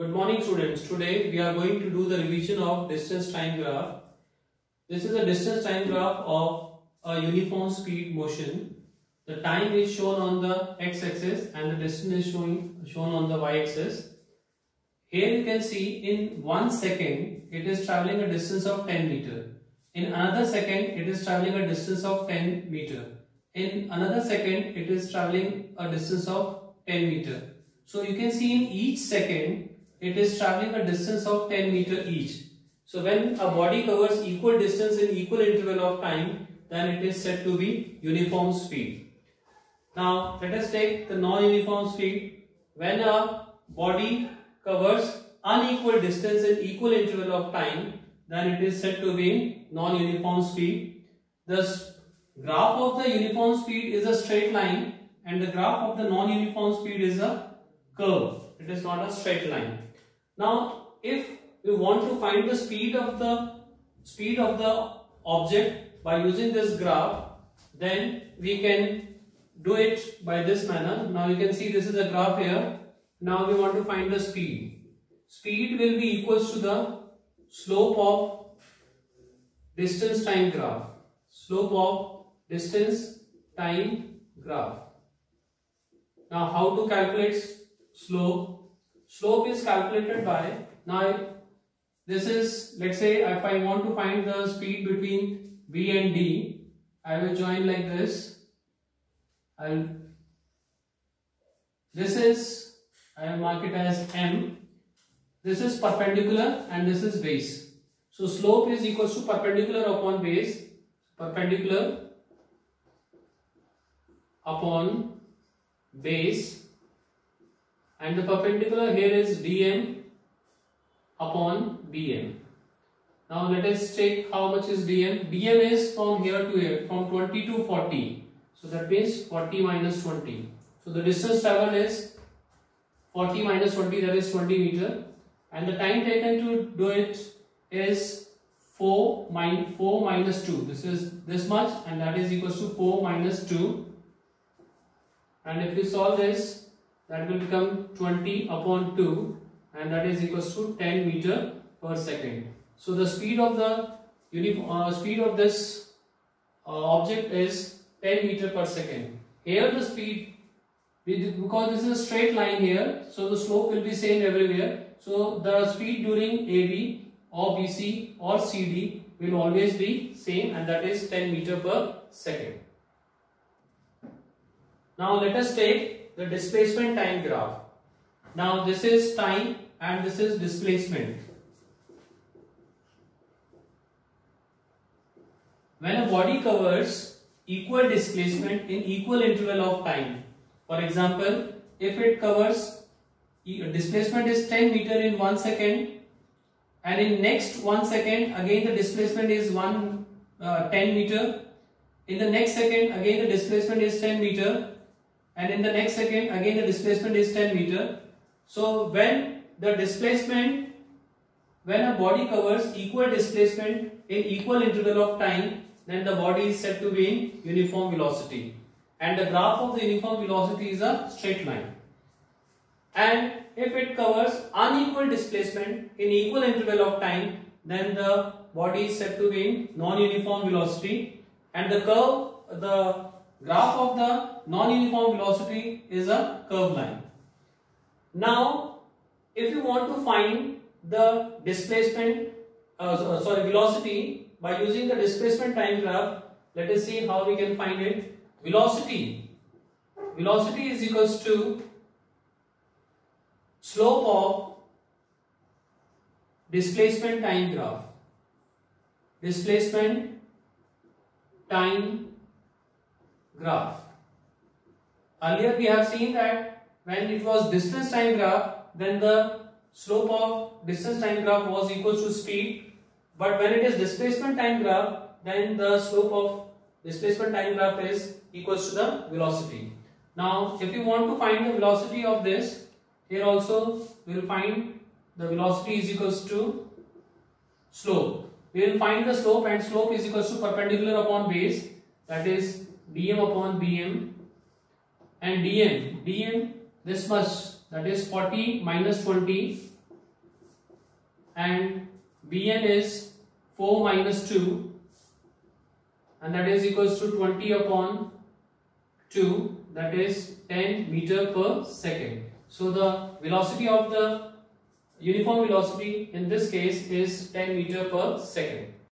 Good morning students. Today we are going to do the revision of distance time graph. This is a distance time graph of a uniform speed motion. The time is shown on the x-axis and the distance is shown on the y-axis. Here you can see in 1 second it is traveling a distance of 10 meter. In another second it is traveling a distance of 10 meter. In another second it is traveling a distance of 10 meter. So you can see in each second it is traveling a distance of 10 meter each. So when a body covers equal distance in equal interval of time, then it is said to be uniform speed. Now let us take the non-uniform speed. When a body covers unequal distance in equal interval of time, then it is said to be non-uniform speed. The graph of the uniform speed is a straight line and the graph of the non-uniform speed is a curve. It is not a straight line. Now if we want to find the speed of the object by using this graph, then we can do it by this manner. Now you can see this is a graph here. Now we want to find the speed. Speed will be equals to the slope of distance time graph. Slope of distance time graph. Now how to calculate slope? Slope is calculated by, now this is, let's say if I want to find the speed between B and D, I will join like this. I will mark it as M. This is perpendicular and this is base. So slope is equals to perpendicular upon base. Perpendicular upon base. And the perpendicular here is dm upon bm. Now let us take how much is dm. Dm is from here to here, from 20 to 40. So that means 40 minus 20. So the distance traveled is 40 minus 20, that is 20 meter. And the time taken to do it is 4 minus 2. This is this much and that is equals to 4 minus 2. And if we solve this, that will become 20 upon 2 and that is equals to 10 meter per second. So the speed of the this object is 10 meter per second. Here the speed, because this is a straight line here, so the slope will be same everywhere. So the speed during AB or BC or CD will always be same and that is 10 meter per second. Now let us take the displacement time graph. Now this is time and this is displacement. When a body covers equal displacement in equal interval of time, for example, if it covers displacement is 10 meter in 1 second and in next 1 second again the displacement is 10 meter, in the next second again the displacement is 10 meter, and in the next second again the displacement is 10 meter. So when a body covers equal displacement in equal interval of time, then the body is said to be in uniform velocity and the graph of the uniform velocity is a straight line. And if it covers unequal displacement in equal interval of time, then the body is said to be in non-uniform velocity and the graph of the non-uniform velocity is a curved line. Now, if you want to find the velocity by using the displacement time graph, let us see how we can find it. Velocity is equals to slope of displacement time graph. Displacement time graph. Earlier we have seen that when it was distance time graph, then the slope of distance time graph was equal to speed, but when it is displacement time graph, then the slope of displacement time graph is equals to the velocity. Now if you want to find the velocity of this, here also we will find the velocity is equals to slope. We will find the slope and slope is equals to perpendicular upon base, that is dm upon bm, and dm this much, that is 40 minus 20 and Bn is 4 minus 2, and that is equals to 20 upon 2, that is 10 meter per second. So the velocity of the uniform velocity in this case is 10 meter per second.